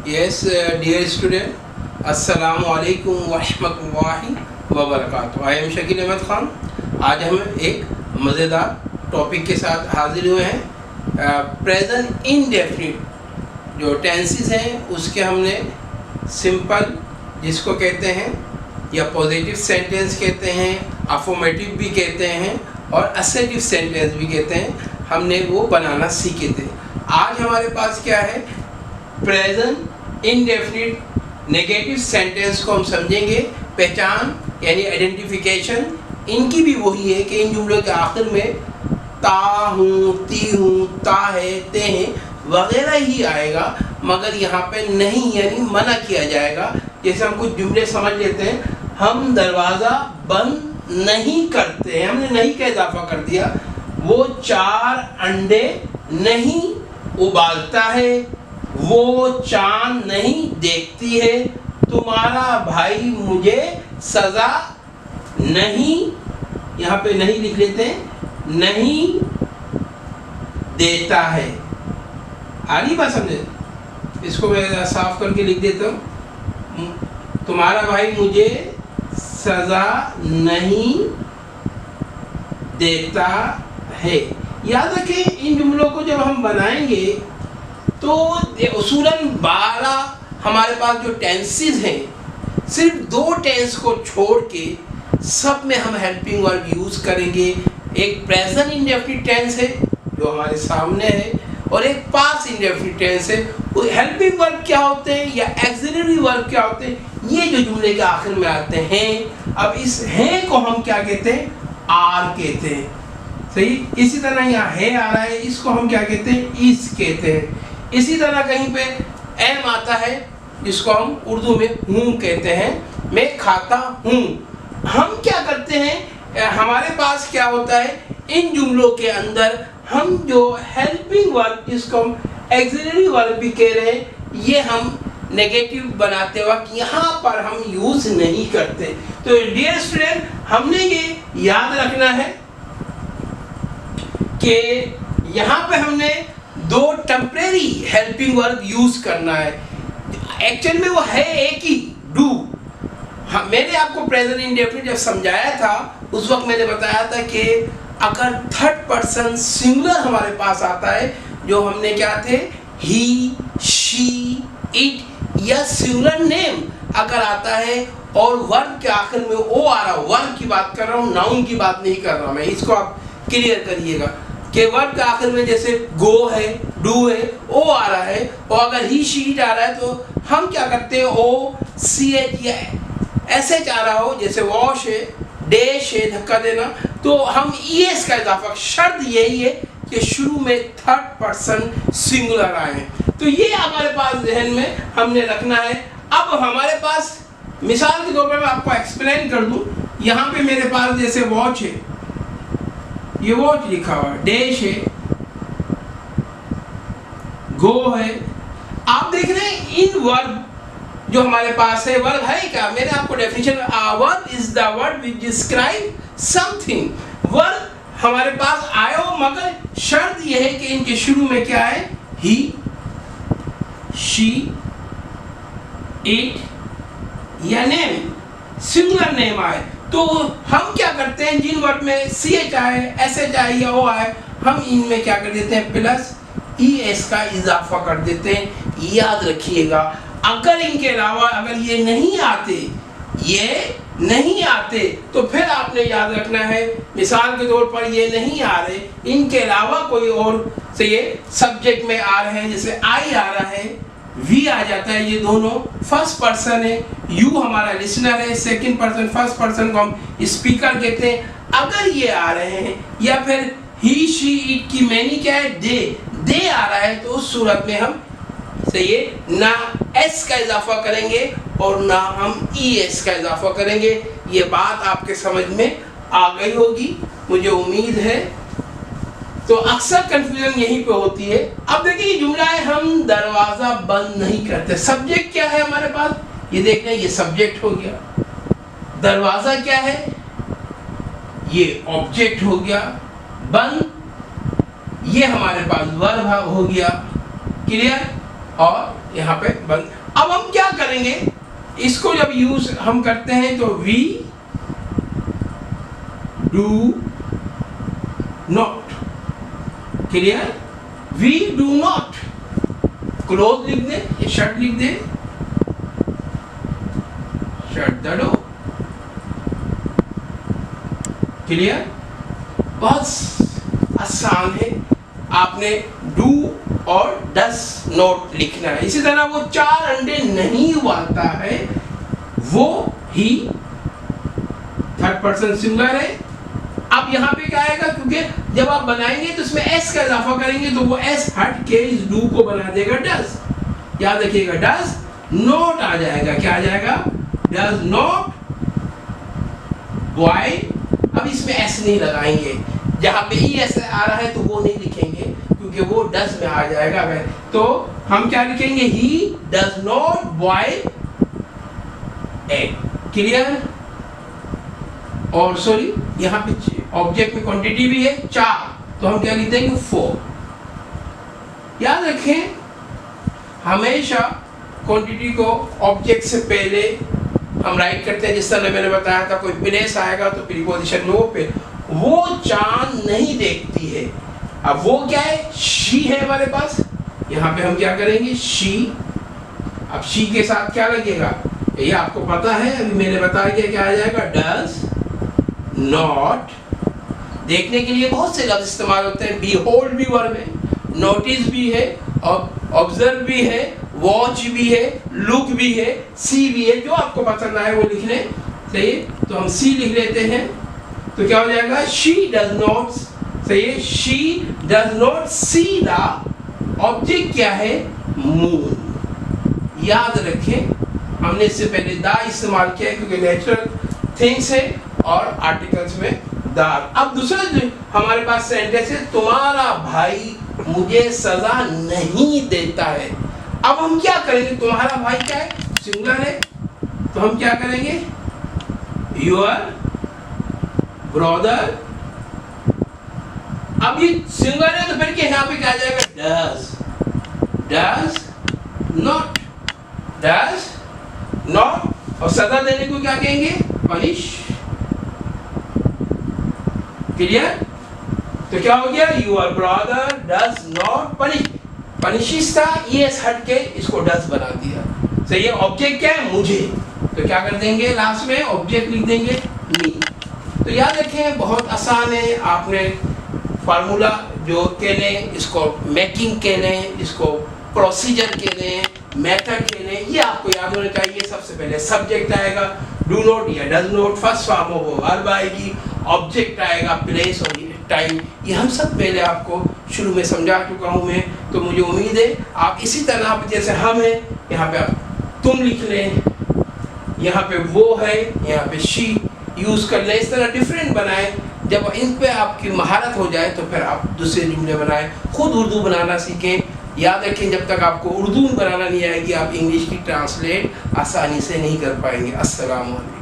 Yes, dear student, अस्सलामु अलैकुम वरहमतुल्लाहि वबरकातुहू। I am Shakeel Ahmed Khan. आज हम एक मज़ेदार टॉपिक के साथ हाजिर हुए हैं। प्रेजेंट इनडेफिनिट जो टेंसेस हैं उसके हमने सिंपल जिसको कहते हैं या पॉजिटिव सेंटेंस कहते हैं, अफर्मेटिव भी कहते हैं और असर्टिव सेंटेंस भी कहते हैं, हमने वो बनाना सीखे थे। आज हमारे पास क्या है, प्रेजेंट इनडेफिनिट नेगेटिव सेंटेंस को हम समझेंगे। पहचान यानी आइडेंटिफिकेशन इनकी भी वही है कि इन जुमलों के आखिर में ता हूँ, ती हूँ, ता है, ते हैं वगैरह ही आएगा, मगर यहाँ पे नहीं यानी मना किया जाएगा। जैसे हम कुछ जुमले समझ लेते हैं, हम दरवाज़ा बंद नहीं करते हैं, हमने नहीं का इजाफा कर दिया। वो 4 अंडे नहीं उबालता है, वो चांद नहीं देखती है, तुम्हारा भाई मुझे सजा नहीं, यहाँ पे नहीं लिख लेते हैं, नहीं देता है। आ रही बात समझे? इसको मैं साफ करके लिख देता हूँ, तुम्हारा भाई मुझे सजा नहीं देता है। याद रखें, इन जुमलों को जब हम बनाएंगे तो उसूलन 12 हमारे पास जो टेंसेस हैं, सिर्फ 2 टेंस को छोड़ के सब में हम हेल्पिंग वर्ब यूज़ करेंगे। एक प्रेजेंट इंडेफिनिट टेंस है जो हमारे सामने है और एक पास्ट इंडेफिनिट टेंस है। वो हेल्पिंग वर्ब क्या होते हैं या एक्सिलरी वर्ब क्या होते हैं, ये जो जुमले के आखिर में आते हैं। अब इस हैं को हम क्या कहते हैं, आर कहते हैं। सही, इसी तरह यहाँ है आ रहा है, इसको हम क्या कहते हैं, इस कहते हैं। इसी तरह कहीं पे एम आता है जिसको हम उर्दू में हूँ कहते हैं, मैं खाता हूँ। हम क्या करते हैं, हमारे पास क्या होता है, इन जुमलों के अंदर हम जो हेल्पिंग वर्ब जिसको हम एक्सिलरी वर्ब भी कह रहे हैं, ये हम नेगेटिव बनाते वक्त यहाँ पर हम यूज़ नहीं करते। तो डियर स्टूडेंट, हमने ये याद रखना है कि यहाँ पे हमने 2 टेम्परेरी हेल्पिंग वर्ब यूज़ करना है। एक्चुअल में वो है एक ही, डू। हाँ, मैंने आपको प्रेजेंट इंडेफिनिट जब समझाया था उस वक्त मैंने बताया था कि अगर थर्ड पर्सन सिंगुलर हमारे पास आता है, जो हमने क्या थे, ही, शी, इट या सिंगुलर नेम अगर आता है और वर्ब के आखिर में ओ आ रहा, वर्ब की बात कर रहा हूँ, नाउन की बात नहीं कर रहा मैं, इसको आप क्लियर करिएगा कि वर्ब के आखिर में जैसे गो है, डू है, ओ आ रहा है, और अगर ही शी इट आ रहा है तो हम क्या करते हैं, ओ सी एच या एस एच आ रहा हो, जैसे वॉश है, डैश है, धक्का देना, तो हम ई एस का इजाफा। शर्त यही है कि शुरू में थर्ड पर्सन सिंगुलर आए। तो ये हमारे पास जहन में हमने रखना है। अब हमारे पास मिसाल के तौर पर मैं आपको एक्सप्लेन कर दूं, यहाँ पे मेरे पास जैसे वॉच है, ये वॉच लिखा हुआ है, डैश है, गो है। आप देख रहे हैं इन वर्ब जो हमारे पास है, वर्ब है क्या, मैंने आपको definition, verb is the word which describe something. Verb हमारे पास आयो, मगर शर्त यह है कि इनके शुरू में क्या है, ही, शी, इट या नेम, सिंगुलर नेम आए। तो हम क्या करते हैं, जिन वर्ड में सी एच आए, एस एच आए या ओ आए, हम इनमें क्या कर देते हैं, प्लस ई एस का इजाफा कर देते हैं। याद रखिएगा, अगर इनके अलावा अगर ये नहीं आते तो फिर आपने याद रखना है, मिसाल के तौर पर ये नहीं आ रहे, इनके अलावा कोई और से ये सब्जेक्ट में आ रहे हैं, जैसे आई आ रहा है, वी आ जाता है, ये दोनों फर्स्ट पर्सन है, यू हमारा लिसनर है, सेकंड पर्सन, फर्स्ट पर्सन को हम स्पीकर कहते हैं। अगर ये आ रहे हैं या फिर ही, शी, इट की मैनी क्या है, दे आ रहा है, तो उस सूरत में हम ये ना एस का इजाफा करेंगे और ना हम ई एस का इजाफा करेंगे। ये बात आपके समझ में आ गई होगी, मुझे उम्मीद है। तो अक्सर कंफ्यूजन यहीं पे होती है। अब देखिए ये जुमला है, हम दरवाजा बंद नहीं करते। सब्जेक्ट क्या है हमारे पास, ये देख रहे हैं, ये सब्जेक्ट हो गया। दरवाजा क्या है, ये ऑब्जेक्ट हो गया। बंद ये हमारे पास वर्ब हो गया। क्लियर? और यहाँ पे बंद। अब हम क्या करेंगे, इसको जब यूज हम करते हैं तो we do not, clear, we do not, close लिख दे, ये शट लिख दे, शट द डोर, क्लियर, बहुत आसान है। आपने डू और डस नॉट लिखना है। इसी तरह वो 4 अंडे नहीं उबालता है, वो ही थर्ड पर्सन सिंगुलर है। अब यहाँ पे क्या आएगा, क्योंकि जब आप बनाएंगे तो इसमें एस का इजाफा करेंगे तो वो एस हट के इस डू को बना देगा डस। याद रखिएगा, डस नॉट आ जाएगा, क्या आ जाएगा, डस नॉट बॉय। अब इसमें एस नहीं लगाएंगे, जहां पे ई एस आ रहा है तो वो नहीं लिखेंगे क्योंकि वो डस में आ जाएगा। अगर तो हम क्या लिखेंगे, he does not boy egg, clear. और सॉरी, यहाँ पे ऑब्जेक्ट में क्वांटिटी भी है 4, तो हम क्या लिख देंगे 4। याद रखें, हमेशा क्वांटिटी को ऑब्जेक्ट से पहले हम राइट करते हैं। जिस तरह मैंने बताया था, कोई प्लेस आएगा तो प्रीपोजिशन नो पे, वो चांद नहीं देखती है। अब वो क्या है, शी है हमारे पास, यहाँ पे हम क्या करेंगे, शी। अब शी के साथ क्या लगेगा, ये आपको पता है, अभी मैंने बताया कि क्या आ जाएगा, डज नॉट। देखने के लिए बहुत से लफ्ज इस्तेमाल होते हैं, बीहोल्ड भी वर्ब है, नोटिस भी है, ऑब्जर्व भी है, वॉच भी है, लुक भी है, सी भी है। जो आपको पसंद आए वो लिख लें, सही है। तो हम सी लिख लेते हैं, तो क्या हो जाएगा, शी डज नॉट, सही है, she does not see the object, क्या है, मून। याद रखें, हमने इससे पहले द इस्तेमाल किया है क्योंकि नेचुरल थिंग्स है और आर्टिकल्स में द। अब दूसरा जो हमारे पास सेंटेंस है, तुम्हारा भाई मुझे सजा नहीं देता है। अब हम क्या करेंगे, तुम्हारा भाई क्या है, सिंगुलर है, तो हम क्या करेंगे, योर ब्रदर। अब ये सिंगुलर है तो फिर क्या यहाँ पे क्या आ जाएगा, डज नॉट, डज नॉट। और सजा देने को क्या कहेंगे, पनिश, क्लियर। तो क्या हो गया, your brother does not punish, punishes था, ये हट के इसको डज बना दिया। सही है, ऑब्जेक्ट क्या है, मुझे, तो क्या कर देंगे, लास्ट में ऑब्जेक्ट लिख देंगे मी। तो याद रखें, बहुत आसान है। आपने फार्मूला जो कह लें, इसको मेकिंग कह लें, इसको प्रोसीजर कह लें, मेथड कह लें, ये आपको याद होना चाहिए। सबसे पहले सब्जेक्ट आएगा, डू नॉट या डज नॉट, फर्स्ट फॉर्म हो वो वर्ब आएगी, ऑब्जेक्ट आएगा, प्लेस और टाइम। ये हम सब पहले आपको शुरू में समझा चुका हूँ मैं। तो मुझे उम्मीद है आप इसी तरह आप जैसे हम हैं, यहाँ पे आप तुम लिख लें, यहाँ पे वो है, यहाँ पे शी यूज़ कर लें, इस तरह डिफरेंट बनाएं। जब इन पे आपकी महारत हो जाए तो फिर आप दूसरे जुमले बनाएं, खुद उर्दू बनाना सीखें। याद रखें, जब तक आपको उर्दू बनाना नहीं आएगी, आप इंग्लिश की ट्रांसलेट आसानी से नहीं कर पाएंगे। अस्सलाम वालेकुम।